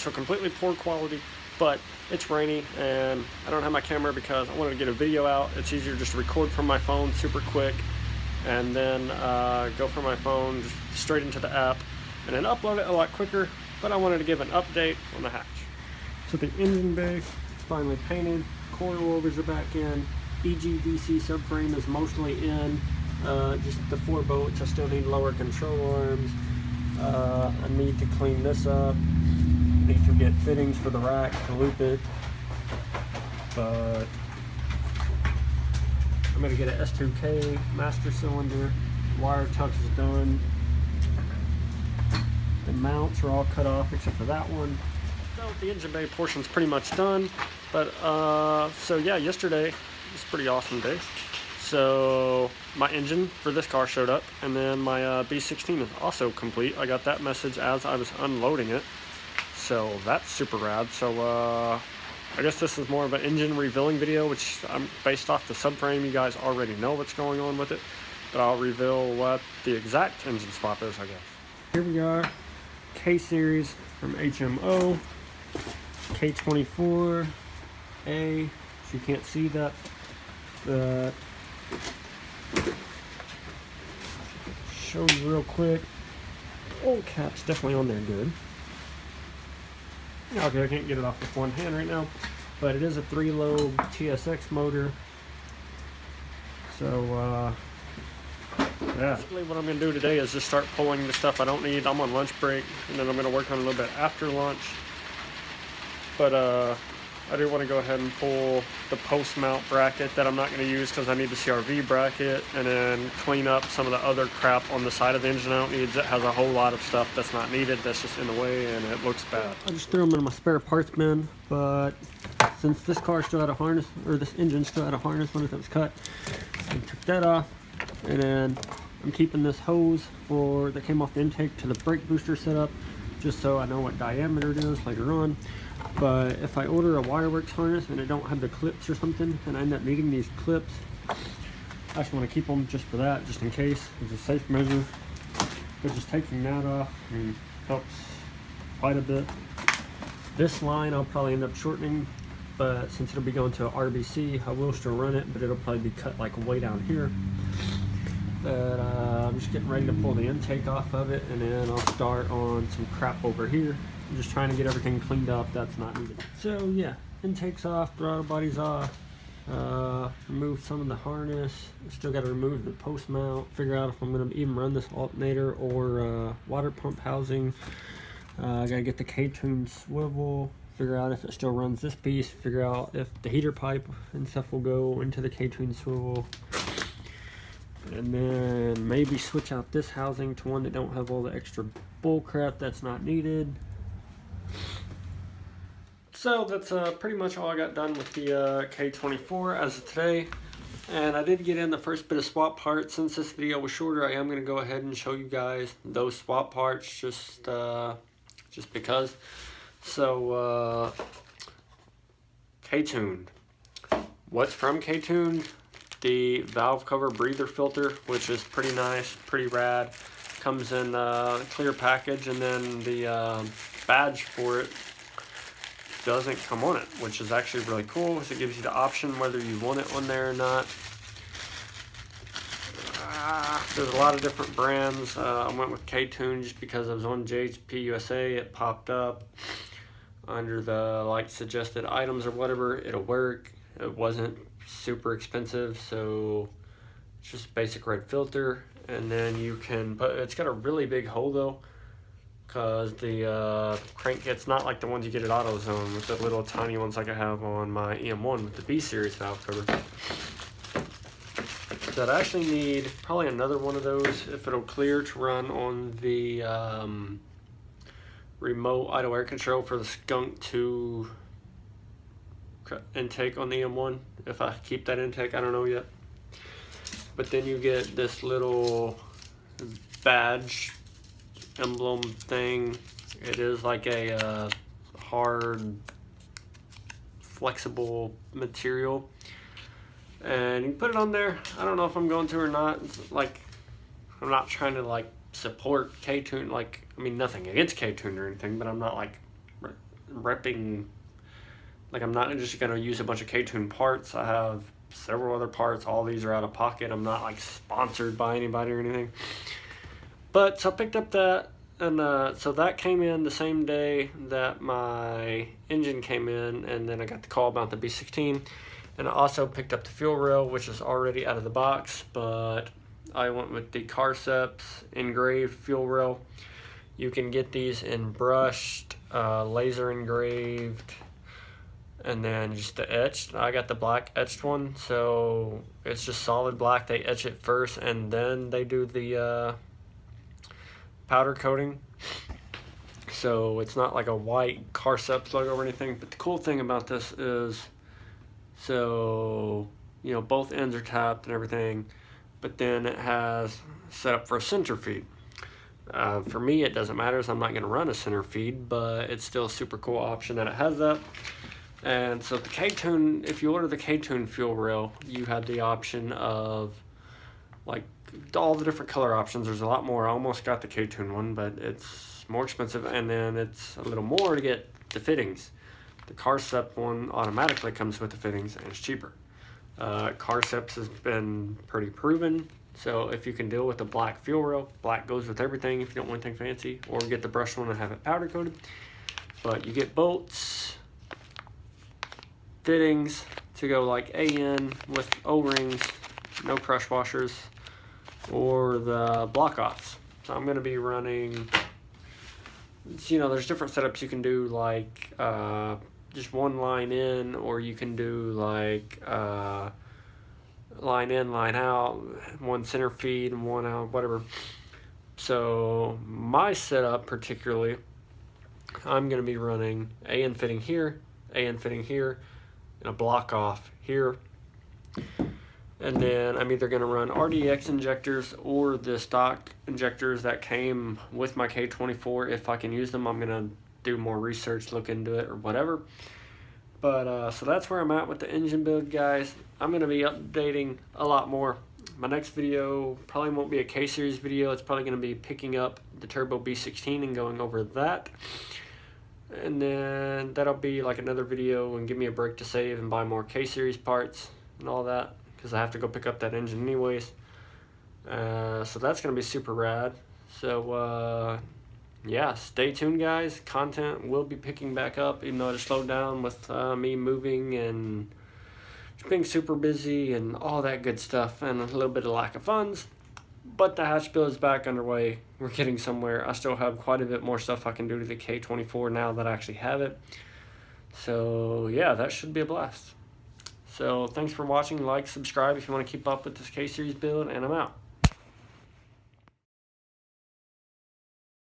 So completely poor quality, but it's rainy and I don't have my camera because I wanted to get a video out. It's easier just to record from my phone super quick and then go from my phone just straight into the app and then upload it a lot quicker. But I wanted to give an update on the hatch. So the engine bay is finally painted, coilovers are back in, EGDC subframe is mostly in, just the 4 bolts. I still need lower control arms. I need to clean this up. Need to get fittings for the rack to loop it, but I'm going to get an S2K master cylinder. Wire tuck is done. The mounts are all cut off except for that one. So the engine bay portion's pretty much done, but so yeah, yesterday was a pretty awesome day. So my engine for this car showed up, and then my B16 is also complete. I got that message as I was unloading it. So that's super rad. So I guess this is more of an engine revealing video, which I'm based off the subframe. You guys already know what's going on with it, but I'll reveal what the exact engine swap is, I guess. Here we are, K-Series from HMO, K24, A, so you can't see that, but show you real quick. Old cap's definitely on there good. Okay, I can't get it off with one hand right now, but it is a 3-lobe TSX motor. So, yeah. Basically what I'm going to do today is just start pulling the stuff I don't need. I'm on lunch break, and then I'm going to work on a little bit after lunch. But, I do want to go ahead and pull the post mount bracket that I'm not going to use because I need the CRV bracket, and then clean up some of the other crap on the side of the engine I don't need. It has a whole lot of stuff that's not needed, that's just in the way, and it looks bad. I just threw them in my spare parts bin, but since this car still had a harness, or this engine still had a harness when it was cut, I took that off, and then I'm keeping this hose that came off the intake to the brake booster setup, just so I know what diameter it is later on. But if I order a Wireworks harness and I don't have the clips or something, and I end up needing these clips, I just want to keep them just for that, just in case. It's a safe measure. But just taking that off, I mean, helps quite a bit. This line I'll probably end up shortening, but since it'll be going to a RBC, I will still run it, but it'll probably be cut like way down here. But I'm just getting ready to pull the intake off of it, and then I'll start on some crap over here. I'm just trying to get everything cleaned up that's not needed. So yeah, intake's off, throttle body's off, remove some of the harness. Still got to remove the post mount, figure out if I'm going to even run this alternator or water pump housing. I got to get the Ktuned swivel, figure out if it still runs this piece, figure out if the heater pipe and stuff will go into the Ktuned swivel. And then maybe switch out this housing to one that don't have all the extra bull crap that's not needed. So that's pretty much all I got done with the K24 as of today. And I did get in the first bit of swap parts. Since this video was shorter, I am going to go ahead and show you guys those swap parts just because. So Ktuned. What's from Ktuned? The valve cover breather filter, which is pretty nice, pretty rad. Comes in a clear package, and then the badge for it doesn't come on it, which is actually really cool because it gives you the option whether you want it on there or not. There's a lot of different brands. I went with Ktuned just because I was on JHP USA. It popped up under the like suggested items or whatever. It'll work. It wasn't super expensive, so it's just a basic red filter. And then you can put, it's got a really big hole though, because the crank, it's not like the ones you get at AutoZone with the little tiny ones like I have on my EM1 with the B series valve cover. So I actually need probably another one of those if it'll clear to run on the remote idle air control for the Skunk 2 intake on the EM1. If I keep that intake, I don't know yet. But then you get this little badge emblem thing. It is like a hard, flexible material, and you put it on there. I don't know if I'm going to or not. It's like, I'm not trying to like support Ktuned, like, I mean, nothing against Ktuned or anything, but I'm not like repping, like I'm not just going to use a bunch of Ktuned parts. I have several other parts. All these are out of pocket. I'm not like sponsored by anybody or anything. But so I picked up that, and so that came in the same day that my engine came in, and then I got the call about the B16. And I also picked up the fuel rail, which is already out of the box, but I went with the Karcepts engraved fuel rail. You can get these in brushed, laser engraved, and then just the etched. I got the black etched one, so it's just solid black. They etch it first, and then they do the powder coating. So it's not like a white Karcepts logo or anything. But the cool thing about this is, so, you know, both ends are tapped and everything, but then it has set up for a center feed. For me, it doesn't matter, so I'm not going to run a center feed, but it's still a super cool option that it has that. And so the Ktuned, if you order the Ktuned fuel rail, you have the option of like all the different color options. There's a lot more. I almost got the Ktuned one, but it's more expensive, and then it's a little more to get the fittings. The Karcept one automatically comes with the fittings, and it's cheaper. Karcepts has been pretty proven, so if you can deal with the black fuel rail, black goes with everything if you don't want anything fancy, or get the brush one and have it powder coated. But you get bolts, fittings to go like AN with O-rings, no crush washers, or the block offs. So I'm going to be running, you know, there's different setups you can do, like just one line in, or you can do like line in, line out, one center feed and one out, whatever. So my setup particularly, I'm going to be running AN fitting here, AN fitting here, and a block off here. And then I'm either going to run RDX injectors or the stock injectors that came with my K24. If I can use them, I'm going to do more research, look into it, or whatever. But so that's where I'm at with the engine build, guys. I'm going to be updating a lot more. My next video probably won't be a K-Series video. It's probably going to be picking up the Turbo B16 and going over that. And then that'll be like another video and give me a break to save and buy more K-Series parts and all that, because I have to go pick up that engine anyways. So that's going to be super rad. So yeah, stay tuned, guys. Content will be picking back up, even though it slowed down with me moving and just being super busy and all that good stuff, and a little bit of lack of funds. But the hatch build is back underway. We're getting somewhere. I still have quite a bit more stuff I can do to the K24 now that I actually have it. So yeah, that should be a blast. So thanks for watching. Like, subscribe if you want to keep up with this K-Series build, and I'm out.